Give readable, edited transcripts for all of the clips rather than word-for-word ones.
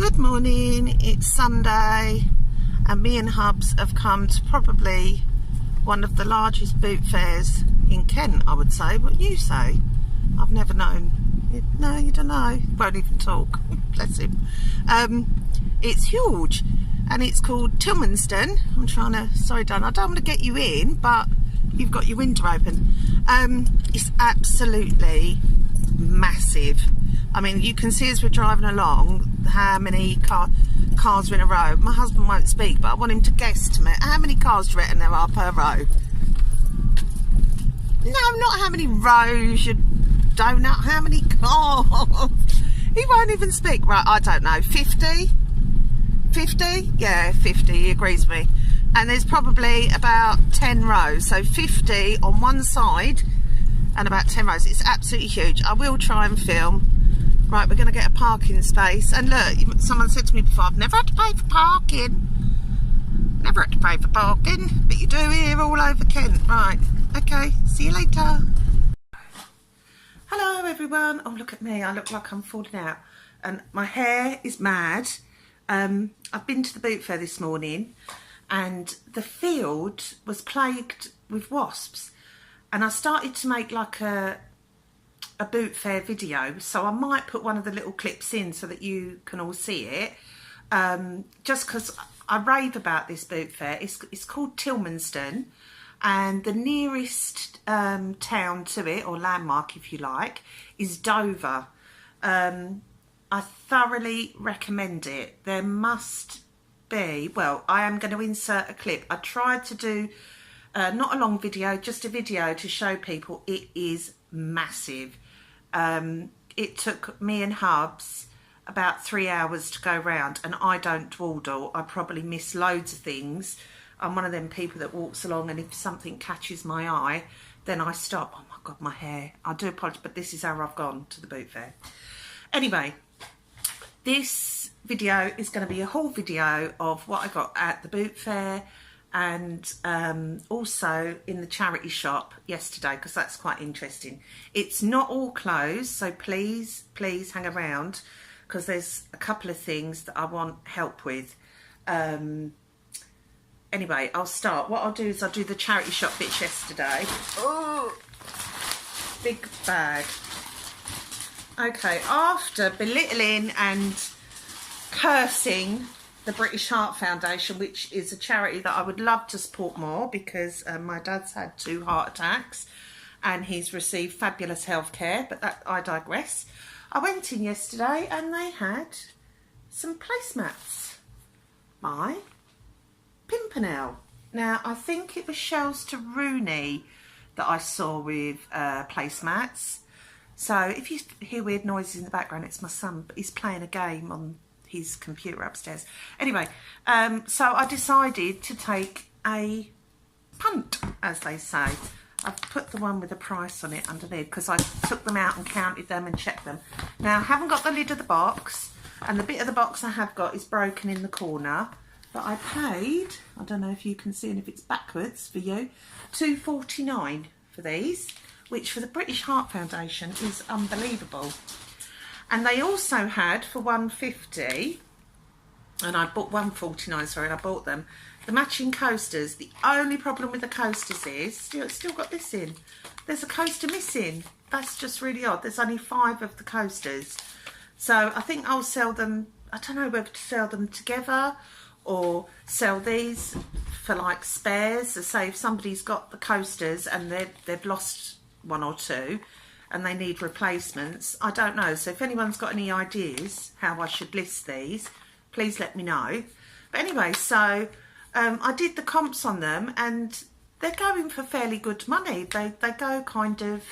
Good morning, it's Sunday and me and Hubs have come to probably one of the largest boot fairs in Kent, I would say. What you say? I've never known. No, you don't know. Won't even talk. Bless him. It's huge and it's called Tilmanston. I'm trying to, sorry Dan, I don't want to get you in, but you've got your window open. It's absolutely massive. I mean, you can see as we're driving along how many cars are in a row. My husband won't speak, but I want him to guesstimate. How many cars do you reckon there are per row? No, not how many rows, you donut. How many cars? He won't even speak. Right, I don't know. 50? 50? Yeah, 50. He agrees with me. And there's probably about 10 rows. So 50 on one side and about 10 rows. It's absolutely huge. I will try and film. Right, we're going to get a parking space. And look, someone said to me before, I've never had to pay for parking. Never had to pay for parking. But you do here all over Kent. Right, okay, see you later. Hello everyone. Oh, look at me. I look like I'm falling out. And my hair is mad. I've been to the boot fair this morning and the field was plagued with wasps. And I started to make like a boot fair video, so I might put one of the little clips in so that you can all see it, just because I rave about this boot fair. It's called Tilmanston and the nearest town to it, or landmark if you like, is Dover. I thoroughly recommend it. There must be, well, I am going to insert a clip. I tried to do not a long video, just a video to show people. It is massive. It took me and Hubs about 3 hours to go round, and I don't dawdle. I probably miss loads of things. I'm one of them people that walks along and if something catches my eye, then I stop. Oh my God, my hair. I do apologise, but this is how I've gone to the boot fair. Anyway, this video is going to be a haul video of what I got at the boot fair and also in the charity shop yesterday, because that's quite interesting. It's not all closed, so please hang around because there's a couple of things that I want help with. Anyway, I'll start. What I'll do is I'll do the charity shop bits yesterday. Oh, big bag. Okay, after belittling and cursing the British Heart Foundation, which is a charity that I would love to support more because my dad's had 2 heart attacks and he's received fabulous health care, but that I digress. I went in yesterday and they had some placemats by Pimpernel. Now, I think it was Shells to Rooney that I saw with placemats. So if you hear weird noises in the background, it's my son, but he's playing a game on his computer upstairs. Anyway, so I decided to take a punt, as they say. I've put the one with the price on it underneath because I took them out and counted them and checked them. Now, I haven't got the lid of the box, and the bit of the box I have got is broken in the corner. But I paid, I don't know if you can see and if it's backwards for you, £2.49 for these, which for the British Heart Foundation is unbelievable. And they also had for £1.50, and I bought £1.49, sorry, and I bought them, the matching coasters. The only problem with the coasters is, still got this in, there's a coaster missing. That's just really odd. There's only 5 of the coasters. So I think I'll sell them, I don't know whether to sell them together or sell these for like spares. So say if somebody's got the coasters and they've lost 1 or 2, and they need replacements, I don't know. So if anyone's got any ideas how I should list these, please let me know. But anyway, so I did the comps on them and they're going for fairly good money. They go kind of,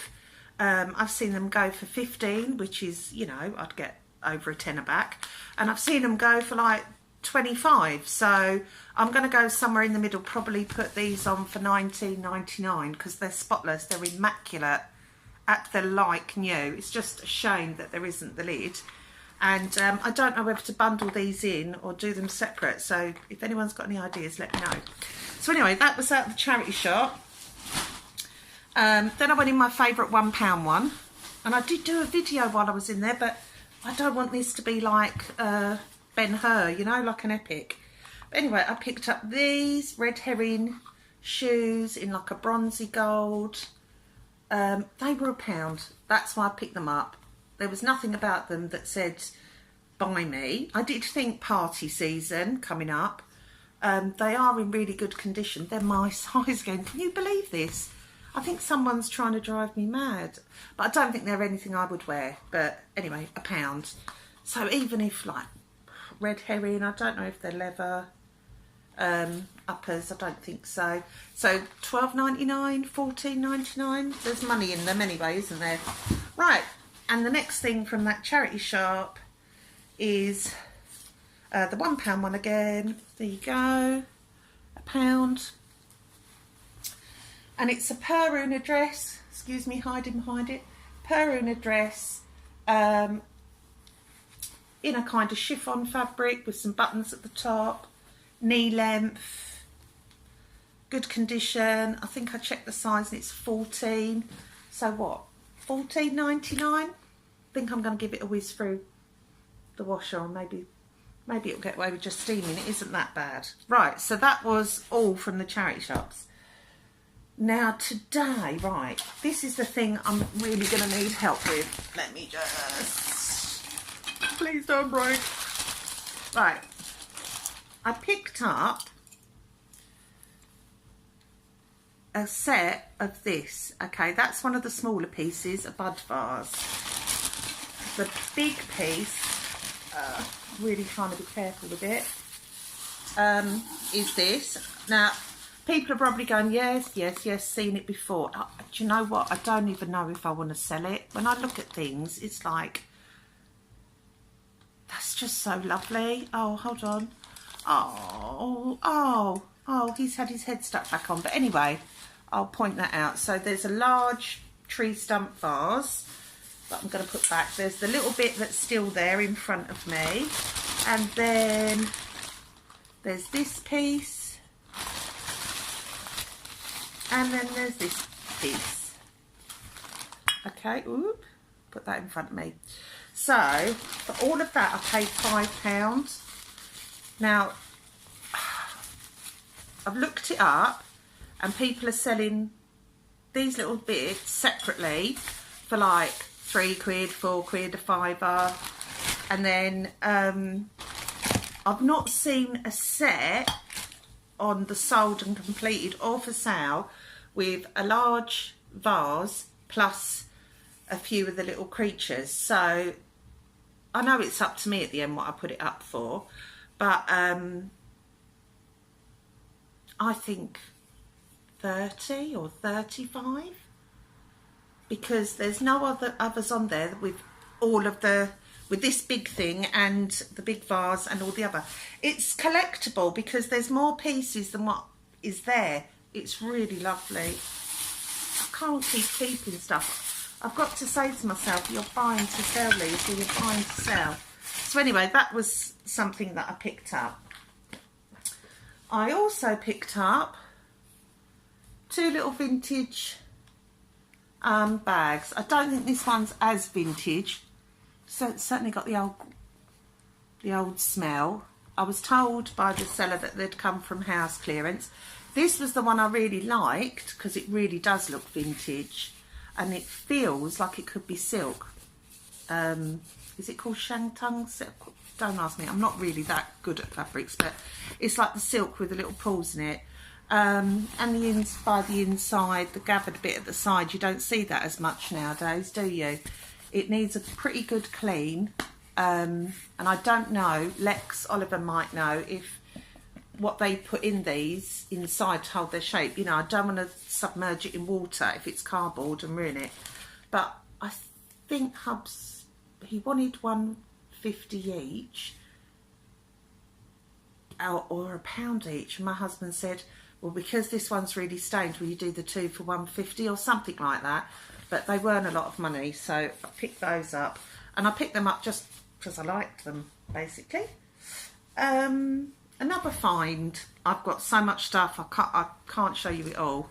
I've seen them go for 15, which is, you know, I'd get over a tenner back. And I've seen them go for like 25. So I'm going to go somewhere in the middle, probably put these on for £19.99 because they're spotless, they're immaculate. They're like new. It's just a shame that there isn't the lid. And I don't know whether to bundle these in or do them separate. So if anyone's got any ideas, let me know. So anyway, that was at the charity shop. Then I went in my favourite £1 one. And I did do a video while I was in there, but I don't want this to be like a Ben-Hur, you know, like an Epic. But anyway, I picked up these red herring shoes in like a bronzy gold. They were £1. That's why I picked them up. There was nothing about them that said buy me. I did think party season coming up. They are in really good condition. They're my size again. Can you believe this? I think someone's trying to drive me mad. But I don't think they're anything I would wear. But anyway, £1. So even if like red herring, I don't know if they're leather uppers, I don't think so. So £12.99, £14.99. There's money in them anyway, isn't there? Right, and the next thing from that charity shop is the £1 one again. There you go, £1. And it's a Peruna dress. Excuse me, hiding behind it. Peruna dress in a kind of chiffon fabric with some buttons at the top, knee length, good condition. I think I checked the size and it's 14. So what? £14.99. I think I'm going to give it a whiz through the washer, or maybe it'll get away with just steaming. It isn't that bad. Right, so that was all from the charity shops. Now today, right, this is the thing I'm really going to need help with. Let me just... Please don't break. Right, I picked up a set of this. Okay, that's one of the smaller pieces of Budvars. The big piece, really trying to be careful with it, is this. Now, people are probably going, yes, seen it before. Do you know what? I don't even know if I want to sell it. When I look at things, it's like, that's just so lovely. Oh, hold on. Oh, he's had his head stuck back on. But anyway, I'll point that out. So there's a large tree stump vase that I'm going to put back. There's the little bit that's still there in front of me. And then there's this piece. And then there's this piece. Okay, oop, put that in front of me. So, for all of that, I paid £5. Now, I've looked it up, and people are selling these little bits separately for like £3, £4, a fiver. And then I've not seen a set on the sold and completed or for sale with a large vase plus a few of the little creatures. So I know it's up to me at the end what I put it up for, but I think 30 or 35, because there's no others on there with all of the, with this big thing and the big vase and all the other. It's collectible because there's more pieces than what is there. It's really lovely. I can't keep keeping stuff. I've got to say to myself, you're buying to sell these, or you're buying to sell. So anyway, that was something that I picked up. I also picked up 2 little vintage bags. I don't think this one's as vintage. So it's certainly got the old smell. I was told by the seller that they'd come from house clearance. This was the one I really liked because it really does look vintage. And it feels like it could be silk. Is it called Shantung silk? Don't ask me. I'm not really that good at fabrics, but it's like the silk with the little pulls in it. And by the inside, the gathered bit at the side, you don't see that as much nowadays, do you? It needs a pretty good clean. And I don't know, Lex Oliver might know if what they put in these inside to hold their shape. You know, I don't want to submerge it in water if it's cardboard and ruin it. But I think Hubs, he wanted £1.50 each, or £1 each. And my husband said, well, because this one's really stained, will you do the 2 for £1.50 or something like that? But they weren't a lot of money, so I picked those up. And I picked them up just because I liked them, basically. Another find. I've got so much stuff, I can't show you it all.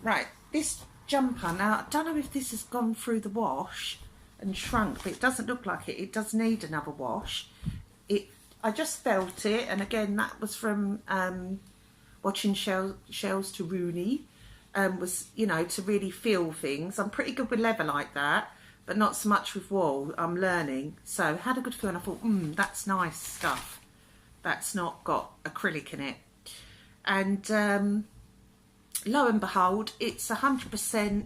Right, this jumper. Now, I don't know if this has gone through the wash and shrunk, but it doesn't look like it. It does need another wash. It I just felt it, and again that was from watching Shells to Rooney, was, you know, to really feel things. I'm pretty good with leather like that, but not so much with wool. I'm learning. So had a good feel, and I thought, that's nice stuff. That's not got acrylic in it. And lo and behold, it's 100%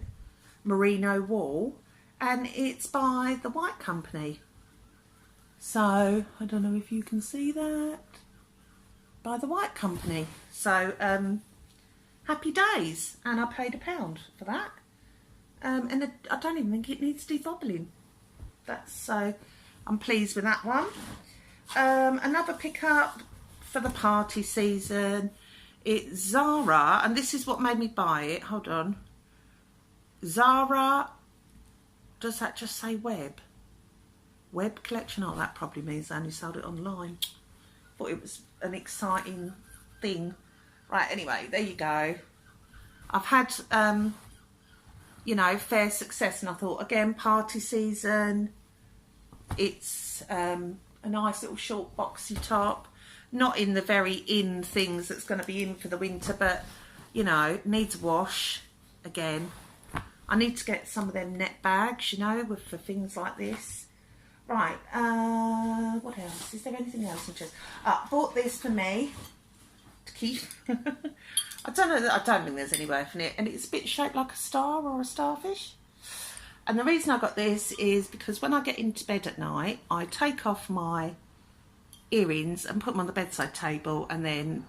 merino wool, and it's by the White Company. So I don't know if you can see that, by the White Company. So happy days, and I paid £1 for that. And I don't even think it needs debobbling. That's so I'm pleased with that one. Another pickup for the party season. It's Zara, and this is what made me buy it. Hold on. Zara, does that just say web? Web collection? Oh, that probably means they only sold it online. Thought it was an exciting thing. Right, anyway, there you go. I've had, you know, fair success, and I thought, again, party season. It's a nice little short boxy top. Not in the very in things that's going to be in for the winter, but, you know, needs a wash. Again, I need to get some of them net bags, you know, for things like this. Right, what else? Is there anything else interesting? Bought this for me to keep. I don't think there's any worth in it, and it's a bit shaped like a star or a starfish. And the reason I got this is because when I get into bed at night, I take off my earrings and put them on the bedside table, and then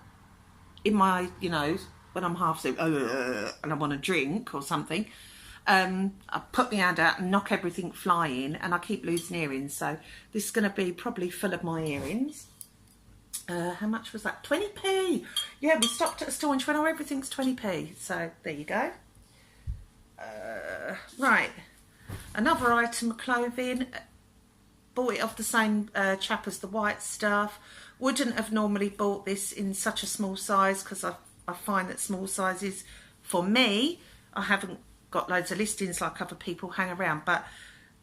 in my, you know, when I'm half asleep and I want a drink or something, I put my hand out and knock everything flying, and I keep losing earrings. So this is going to be probably full of my earrings. How much was that? 20p. Yeah, we stopped at a store and she went, oh, everything's 20p. So there you go. Right, another item of clothing. Bought it off the same chap as the white stuff. Wouldn't have normally bought this in such a small size, because I find that small sizes, for me, I haven't got loads of listings like other people hang around, but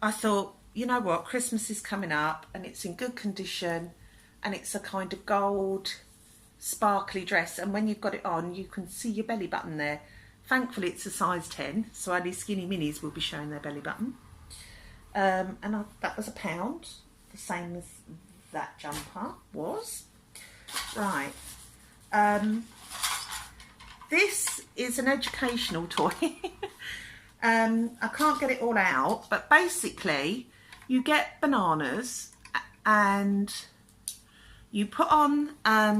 I thought, you know what, Christmas is coming up and it's in good condition, and it's a kind of gold sparkly dress, and when you've got it on you can see your belly button there. Thankfully it's a size 10, so only skinny minis will be showing their belly button. And that was £1, the same as that jumper was. Right, this is an educational toy. I can't get it all out, but basically you get bananas and you put on,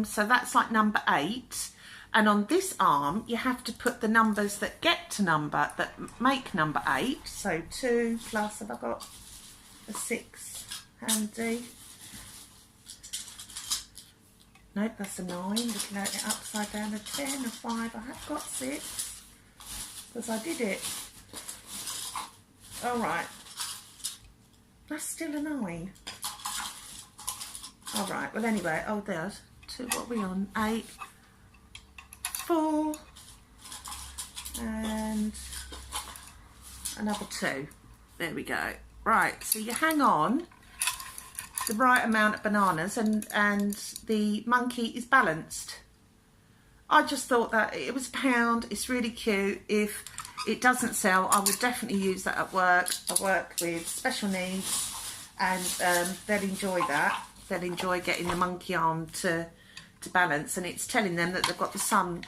so that's like number 8, and on this arm you have to put the numbers that get to number, that make number 8. So 2 plus, have I got a 6 handy? Nope, that's a 9. Looking at it upside down, a 10, a 5. I have got 6 because I did it. All right, that's still a 9. All right, well anyway, oh there's 2. What are we on? 8, 4, and another 2. There we go. Right, so you hang on the right amount of bananas, and the monkey is balanced. I just thought that it was £1. It's really cute. If it doesn't sell, I would definitely use that at work. I work with special needs, and they'll enjoy that. They'll enjoy getting the monkey arm to balance, and it's telling them that they've got the sun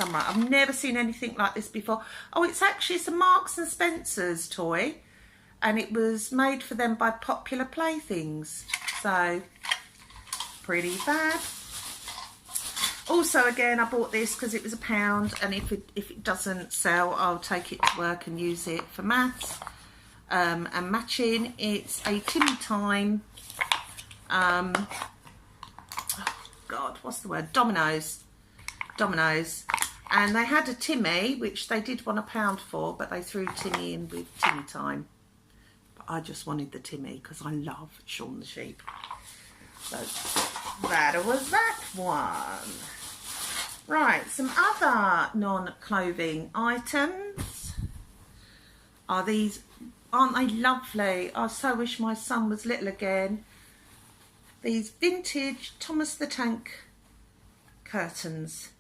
right. I've never seen anything like this before. Oh, it's a Marks and Spencer's toy, and it was made for them by Popular Playthings. So pretty fab. Also, again, I bought this because it was £1, and if it doesn't sell, I'll take it to work and use it for maths. And matching, it's a Timmy Time, oh God, what's the word? Dominoes. And they had a Timmy, which they did want £1 for, but they threw Timmy in with Timmy Time. But I just wanted the Timmy because I love Shaun the Sheep. So that was that one. Right, some other non-clothing items are these. Aren't they lovely? I so wish my son was little again. these vintage Thomas the Tank curtains.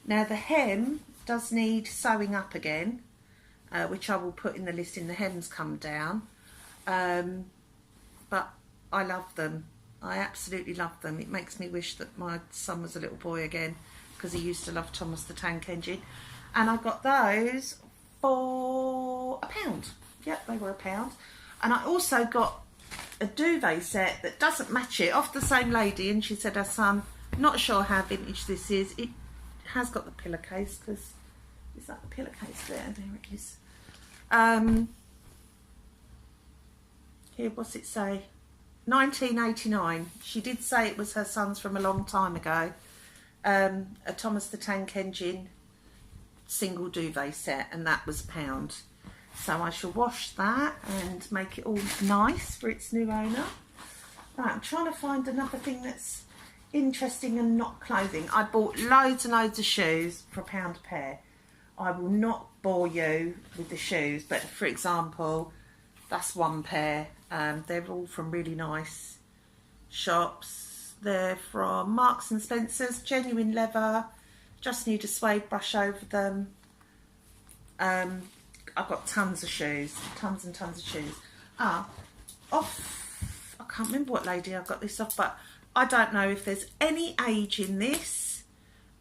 Now the hem does need sewing up again, which I will put in the listing. The hems come down, but I love them. I absolutely love them. It makes me wish that my son was a little boy again, because he used to love Thomas the Tank Engine. And I got those for £1. Yep, they were £1. And I also got a duvet set that doesn't match it, off the same lady, and she said her son, not sure how vintage this is. It has got the pillowcase, because is that the pillowcase there? There it is. Here, what's it say? 1989. She did say it was her son's from a long time ago. A Thomas the Tank Engine single duvet set, and that was £1. So I shall wash that and make it all nice for its new owner. Right, I'm trying to find another thing that's interesting and not clothing. I bought loads and loads of shoes for £1 a pair. I will not bore you with the shoes, but for example, that's one pair. They're all from really nice shops. They're from Marks and Spencer's, genuine leather. Just need a suede brush over them. I've got tons of shoes, tons and tons of shoes. I can't remember what lady I got this off, but I don't know if there's any age in this.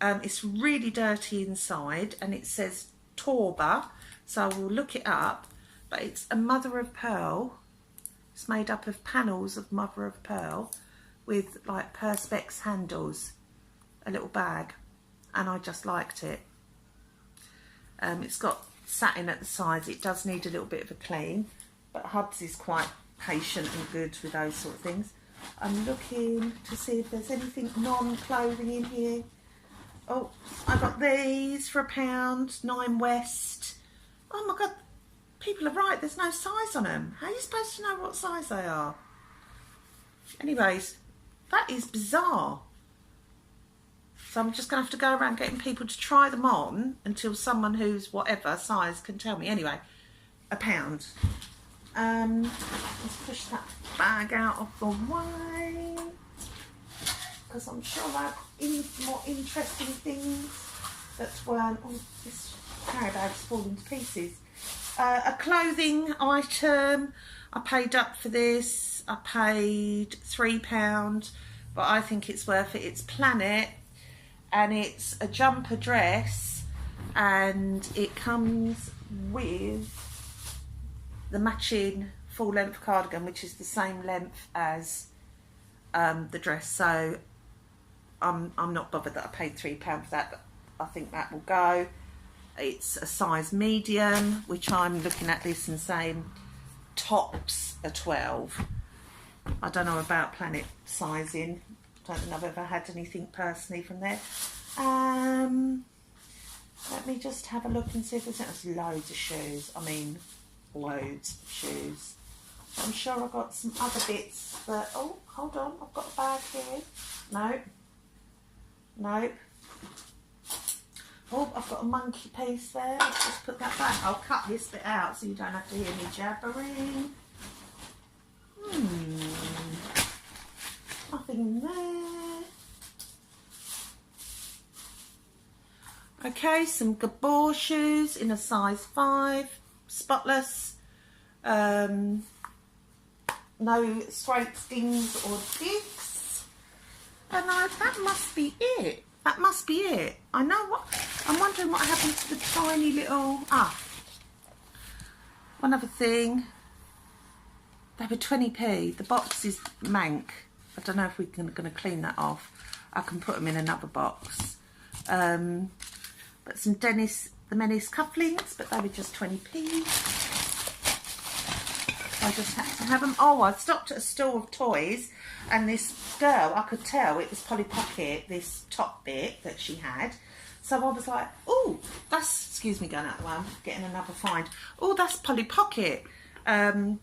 It's really dirty inside, and it says Torba, so I will look it up. But it's a mother of pearl. It's made up of panels of mother of pearl with like perspex handles, a little bag, and I just liked it. It's got satin at the sides. It does need a little bit of a clean, but Hubs is quite patient and good with those sort of things. I'm looking to see if there's anything non-clothing in here. Oh, I got these for £1, 9 West. Oh my God, people are right, there's no size on them. How are you supposed to know what size they are? Anyways, that is bizarre. So I'm just going to have to go around getting people to try them on until someone who's whatever size can tell me. Anyway, £1. Let's push that bag out of the way, because I'm sure I have more interesting things that weren't. Oh, this carry bag's falling to pieces. A clothing item. I paid up for this. I paid £3, but I think it's worth it. It's Planet, and it's a jumper dress, and it comes with the matching full length cardigan, which is the same length as the dress. So I'm not bothered that I paid £3 for that, but I think that will go. It's a size medium, which I'm looking at this and saying tops a 12. I don't know about Planet sizing. Don't think I've ever had anything personally from there. Let me just have a look and see if there's loads of shoes. I mean, loads of shoes. I'm sure I've got some other bits that... Oh, hold on, I've got a bag here. Nope. Nope. Oh, I've got a monkey piece there. Let's just put that back. I'll cut this bit out so you don't have to hear me jabbering. Nothing in there. Okay, some Gabor shoes in a size 5. Spotless. No scrapes, dings or digs. And that must be it. That must be it. I know what... I'm wondering what happened to the tiny little... one other thing. They were 20p. The box is mank. I don't know if we're going to clean that off. I can put them in another box. But some Dennis the Menace cufflinks, but they were just 20p. I just had to have them. Oh, I stopped at a store of toys, and this girl, I could tell it was Polly Pocket, this top bit that she had. So I was like, oh, that's, excuse me going out the way, I'm getting another find. Oh, that's Polly Pocket. Have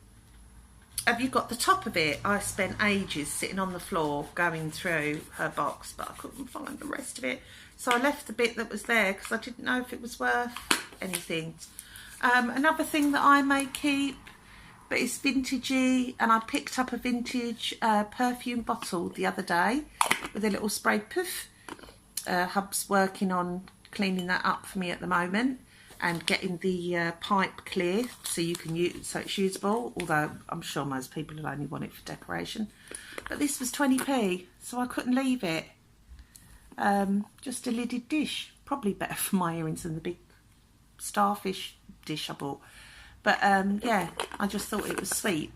you got the top of it? I spent ages sitting on the floor going through her box, but I couldn't find the rest of it. So I left the bit that was there because I didn't know if it was worth anything. Another thing that I may keep but it's vintagey, and I picked up a vintage perfume bottle the other day with a little spray poof. Hub's working on cleaning that up for me at the moment and getting the pipe clear so you can use, so it's usable, although I'm sure most people will only want it for decoration. But this was 20p, so I couldn't leave it. Just a lidded dish, probably better for my earrings than the big starfish dish I bought. But yeah, I just thought it was sweet.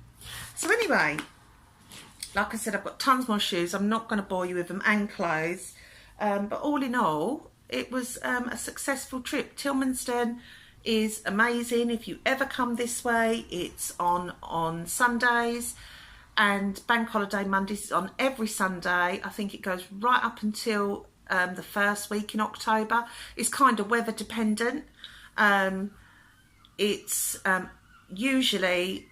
So anyway, like I said, I've got tons more shoes. I'm not going to bore you with them, and clothes. But all in all, it was a successful trip. Tilmanston is amazing. If you ever come this way, it's on Sundays, and Bank Holiday Mondays is on every Sunday. I think it goes right up until the first week in October. It's kind of weather dependent. It's usually,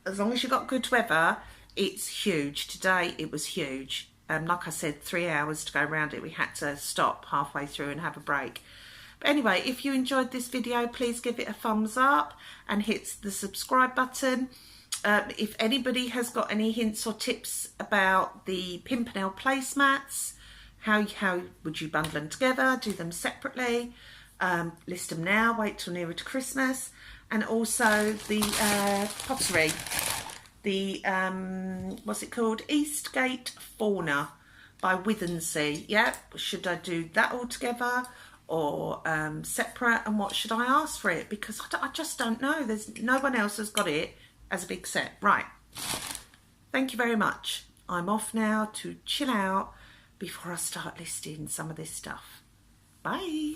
as long as you've got good weather, it's huge. Today it was huge. Like I said, 3 hours to go around it. We had to stop halfway through and have a break. But anyway, if you enjoyed this video, please give it a thumbs up and hit the subscribe button. If anybody has got any hints or tips about the Pimpernel placemats, how would you bundle them together, do them separately, list them now, wait till nearer to Christmas. And also the pottery, the what's it called, Eastgate Fauna by Withensea. Yeah, should I do that all together or separate, and what should I ask for it, because I just don't know. There's no one else has got it as a big set. Right, thank you very much. I'm off now to chill out before I start listing some of this stuff. Bye.